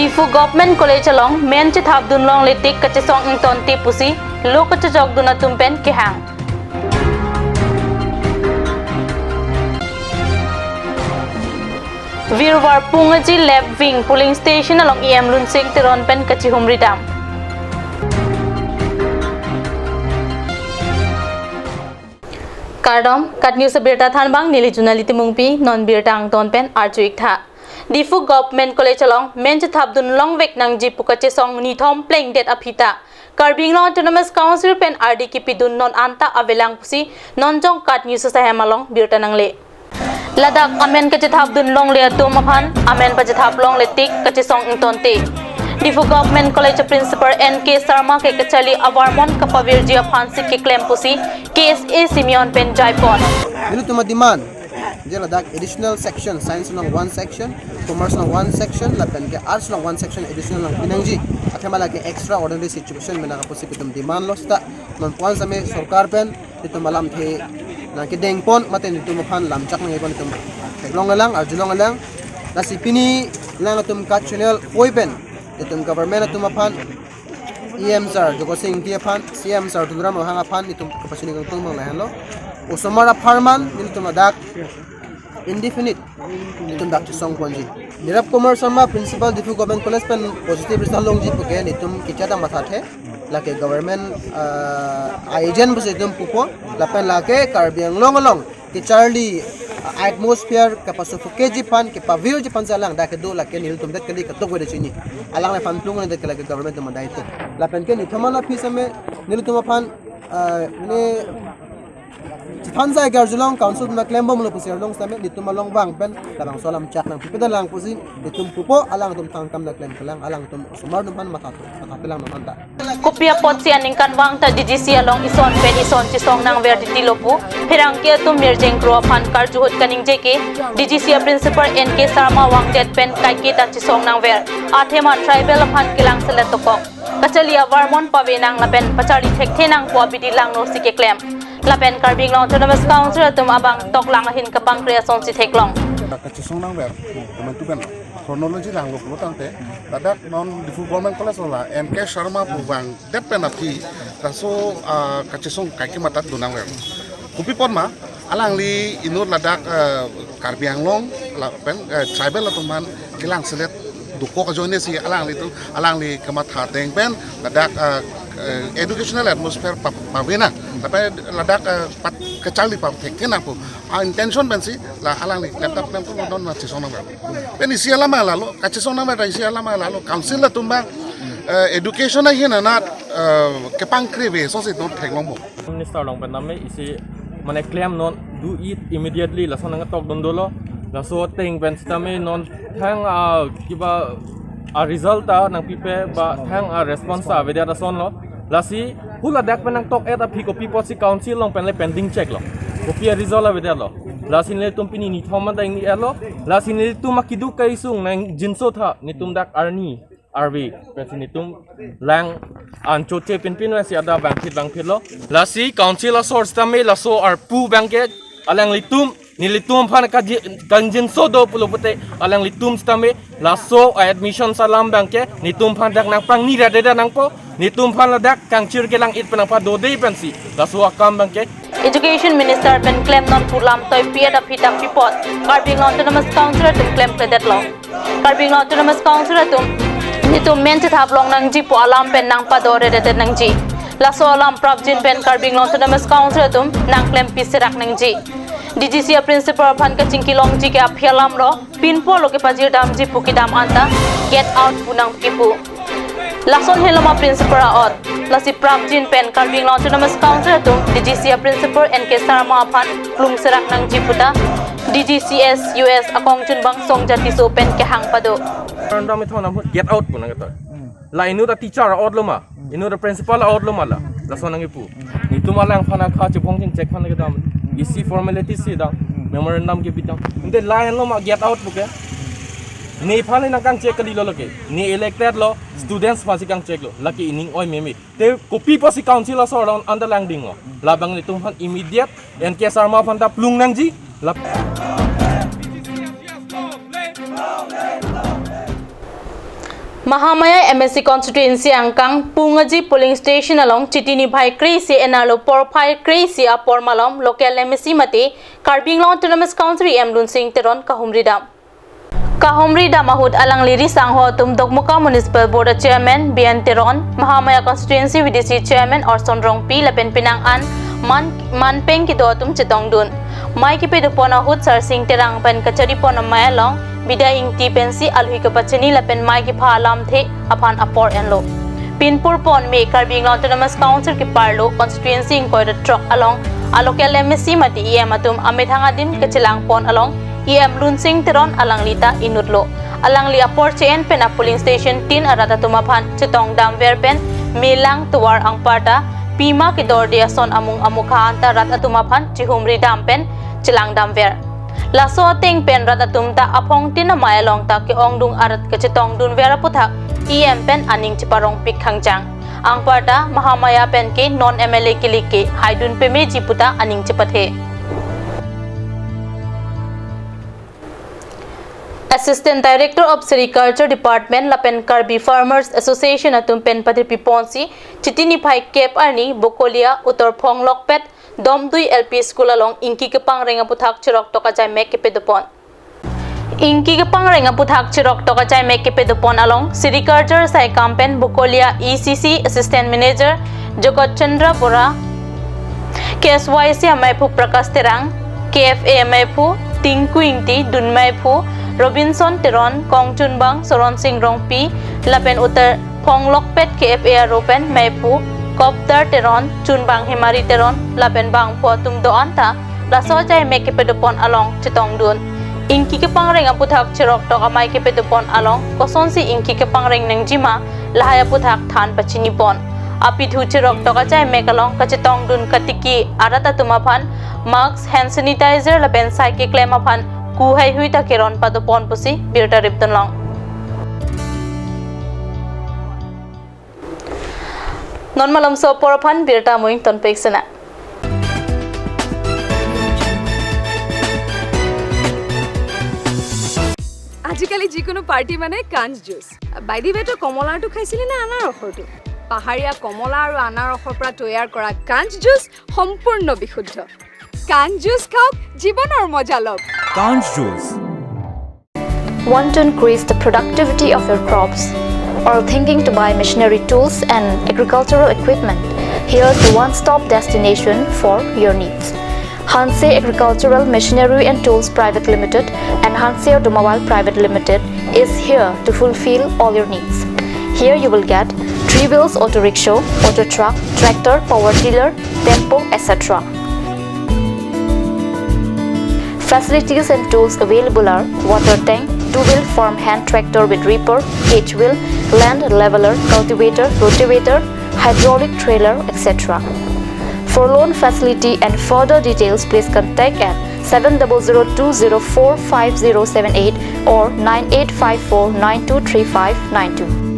Difu Government College along men che thap dun long le tik ka che song ing ton ti pusi lo ka che jog dun tumpen ke hang Virwar Pungaji Lab Wing Polling Station along EM Lunsing Tiron Pen ka chi Humri Dam Kardom kat news berta than bang nili junaliti mungpi non birtang ton pen archuik tha Difu Government College along men che thap dun long vek nang ji pukache song ni thom playing det apita Karbing Long Autonomous Council pen RD kipidun non anta avelang pusi non jong kat news sa hemalong birta nang le Ladak amen ka che thap dun long le tu maphan amen pa che thap long le tik ka che song ing ton te Difu Government College Principal NK Sarma ke kachali awarmon kapavirjia phansi ke claim pusi KSA Simeon pen jaipon Dito tuma demand jela dak additional section science ng one section commerce ng one section lapen ke arts ng one section additional ng pinangji athema lagi extraordinary situation mena ka pusi pitum demand losta non puan sa me sarkar pen dito malam the na ke dengpon maten dito maphan lamchak ng ibon dito teglong lang arjulong lang nasi pini lang atum ka channel oipen dito government atum maphan EMSR joko sing dia phan CMSR tugram hanga phan dito kapasini kang tumang lahan lo usomara farman dito madak indefinite nitum dak song ponji nirap kumar sharma principal Difu Government College pen positive result long ji puke nitum kichada matha the lake government agent bus nitum pupo lapen lake karbiang long ki charlie atmosphere kapasufuke ji pan ke pavil ji pan salang dak do lake nil tum det kali katok wede chini alang le pan plung ne det lake government ma dai to lapen ke ni thamana pisame nil tum pan ne Hansa Garjulong Council na klembo mo pusi long same dito malong bang pen labang solam chat nang pipeda lang pusi dito pupo alang tum tangkam na klem lang alang tum sumar naman matapilang naman ta Kopya pot si aning kanwang ta DGC along ison pen ison chi song nang verdity lopu phirang ke tum mirjeng kro phan karjuhut kaning jeke DGC principal NK Sarma wang det pen kai ke ta chi song nang ver athema tribal phan kilang selet tokok kachalia warmon pawenang lapen pachari thekhe nang po bidilang no sike klem Lapen Karbing Long Autonomous Council tum abang tok lang hin kapang kreason si Theklong. Kachisong nang ber, teman tu kan chronology lang lo tang te, dadak non Difu Government College la NK Sharma bubang depen api, raso kachisong kaki mata tu nang ber. Kupi pon ma, alang li inur ladak Karbing Long, lapen tribal atuman kilang selet duko kajoine si alang li kemat hateng pen ladak educational atmosphere pavena tapi ladak pat kecali pap tekena po intention bensi la alang ni laptop nem ko non na chisona ba ben isi lama lalu kachisona ba isi lama lalu council la tumba education na hina na kepang kreve so se don theklong mo minister long pename isi mane claim non do it immediately la sonang tok dondolo la so ting ben sitame non thang kiba a result nang pipe ba thang a response aveda da son lo lasi hula dak penang tok eta phiko people si council long pen le pending check lo kopia result aveda lo lasi le tum pini ni thoma da ni elo lasi le tum makidu kai sung nang jinso tha ni tum dak arni RV pensi ni tum lang an choche pin si ada bang phit lo lasi council a source tame la so ar pu bangke alang litum nilitum phan ka ganjin so do pulo pute alang litum stame laso admission salam bangke nitum phan dak nang pang ni rada nang po nitum phan ladak kang chir ke lang it panang pa do dei pensi laso akam bangke Education Minister Ben claim non pulam toy piada phita pipot Karbing Autonomous Council tum claim credit law Karbing Autonomous Council tum nitum men che thap long nang ji po alam pen nang pa do re nang ji laso alam pravjin pen Karbing Autonomous Council tum nang claim pisirak nang ji DGC principal phan ka chingki long ji ke aphialam ro pinpo lo ke pajir dam ji puki dam anta get out punang kipu lason heloma principal out lasi pravjin pen Karbing Autonomous Council tum DGC principal NK Sarma phan plum serak nang ji puta DGCS US akong chun bang song jati so pen ke hang pado random it hona get out punang to la inu da teacher out lo ma inu da principal out lo ma la lason nang ipu nitum alang phana kha chupong jing check phana ke dam isi formality si dang memorandum ke bitang inte line lo ma get out buke ni phane nang kang check kali lo loke ni elected lo students pasi kang check lo laki ining oi meme te copy pasi council lo so around underlang ding lo labang ni tum phan immediate NK Sarma phan da plung nang ji lap Mahamaya MSC constituency angkang Pungaji polling station along Chitini Bhai Crazy Enalo Porphai Crazy Apor Malom local MSC mate Karbinglong Autonomous Council Emlun Singh Teron Kahumridam Mahud alang liri sangho tum Dogmuka Municipal Board Chairman BN Teron Mahamaya constituency VDC Chairman Orson Rongpi Lapen Pinang An Manpeng Kidotum Chitong Dun Mai ki pedupona hut Sar Singh Terang pen kachari pona mayalong Bida ing ti pensi alhui ke pachani lapen mai ki phalam the aphan apor enlo Pinpur pon me Karbinglong Autonomous Council ki parlo constituency ing koida truck along alokel MSC mati atum amethanga kechilang pon along Lun Singh Teron alang lita inudlo alang li apor chen pen polling station tin arata tumaphan chitong dam verpen melang tuwar ang parta Pima ki dor dia son amung amukha anta rat atumaphan chihumri dampen chilang damver laso teng pen rat atumta aphong tin mayalong ta ki ongdung arat ke chitong dun vera puthak pen aning chiparong pikhangjang ang parta Mahamaya pen ke non MLA kilike haidun pe me jiputa aning chipathe Assistant Director of Sericulture Department Lapen Karbi Farmers Association atum pen Patripi Ponsi Chitini Bhai Kep Arni Bokolia Utor Phong Lokpet Domdui LP School along Inki Kepang Renga Puthak Chirok Toka Jai Mek Kepedopon Inki Kepang Renga Puthak Chirok Toka Jai Mek Kepedopon along Sericulture Sai Kampen Bokolia ECC Assistant Manager Jokot Chandra Pura KSYC Amaipu Prakas Terang KFA Amaipu Tingku Ingti Dunmaipu Robinson Teron Kong Chunbang Soron Singh Rongpi Lapen Utar Phong Lokpet KFA Ropen Maipu Koptar Teron Chunbang Himari Teron Lapen Bang Po Tumdo Anta Laso Jai Mek Kepedopon along Chitong Dun Inki Kepang Reng Aputhak Chirok Tok Amai Kepedopon along Kosonsi Inki Kepang Reng Neng Jima Lahaya Puthak Than Pachinipon Apithu Chirok Tok Jai Mek along Kachitong Dun Katiki Arata Tumaphan Mask Hand Sanitizer Lapen Saiki Klemaphan Kuhai hui ta keron padopon pusi birta ripton long non malam so porphan birta muing ton peksena আজিকালি যিকোনো পাৰ্টি মানে কাঞ্চ জুচ বাইদি বেটো কমলাটো খাইছিলি না আনাৰ ৰসটো পাহাৰীয়া কমলা আৰু আনাৰ ৰসৰ পৰা তৈয়াৰ কৰা কাঞ্চ জুচ সম্পূৰ্ণ বিশুদ্ধ কাঞ্চ জুচ খাওক জীৱনৰ মজা লওক Conch juice. Want to increase the productivity of your crops or thinking to buy machinery tools and agricultural equipment? Here's the one-stop destination for your needs. Hanse Agricultural Machinery and Tools Private Limited and Hanse Automobile Private Limited is here to fulfill all your needs. Here you will get 3-wheels auto rickshaw, auto truck, tractor, power tiller, tempo, etc. Facilities and tools available are water tank, 2-wheel farm hand tractor with reaper, H-wheel, land leveler, cultivator, rotavator, hydraulic trailer, etc. For loan facility and further details, please contact at 7002045078 or 9854923592.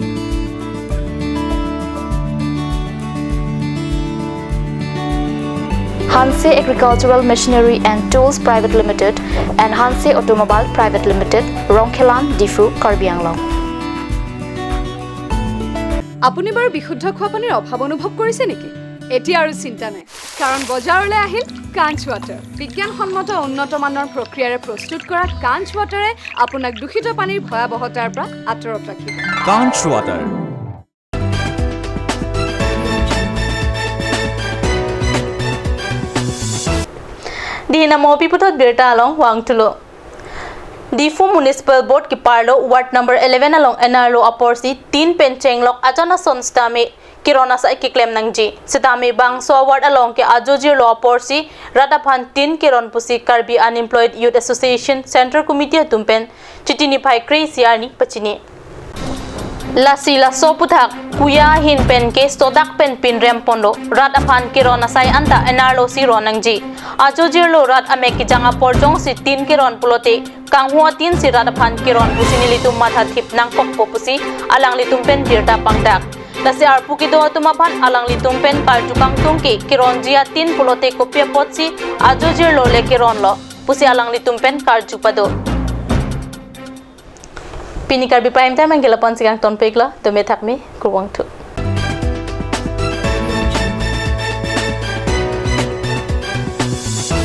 Hanse Agricultural Machinery and Tools Private Limited and Hanse Automobile Private Limited, Rongkhelan, Difu, Karbi Anglong. আপুনি বাৰু বিশুদ্ধ খোৱা পানীৰ অভাৱ অনুভৱ কৰিছে নেকি এতিয়া আৰু চিন্তা নাই কাৰণ বজাৰলৈ আহিল কাঞ্চ ৱাটাৰ বিজ্ঞানসন্মত উন্নত মানৰ প্ৰক্ৰিয়াৰে প্ৰস্তুত কৰা কাঞ্চ ৱাটাৰে আপোনাক দূষিত পানীৰ ভয়াৱহতাৰ পৰা আঁতৰত ৰাখিব Conch water. Dihina mo piputot birta along Wangtulo Difu Municipal Board ki parlo Ward number 11 along Enarlo Aporsi 3 Penchenglok Ajana Sonstame Kirona sa ikiklem ng G Sitami bang so award along ki Ajojir Lo Aporsi Rataphan 3 Kiron Pusi Karbi Unemployed Youth Association Central Committee Tumpen Chitini Bhai Crazy Arni Pachini Lasila soputhak kuya hin pen ke sodak pen pin rempondo rat aphan kirona sai anta enarlo siro nangji ajo jirlo rat ame ki janga porjong si 3 kiron pulote kanghua 3 si rat aphan kiron pusini litum matha thip nang kok popusi alang litum pen dirta pangdak lasi arpu ki do tumapan alang litum pen parjukang tungki kiron jia 3 pulote kopya potsi ajo jirlo le kiron lo pusi alang litum pen karjupado Pini Karbi Prime Time ang gila pon sigang ton pigla to me thakmi kurwang tu.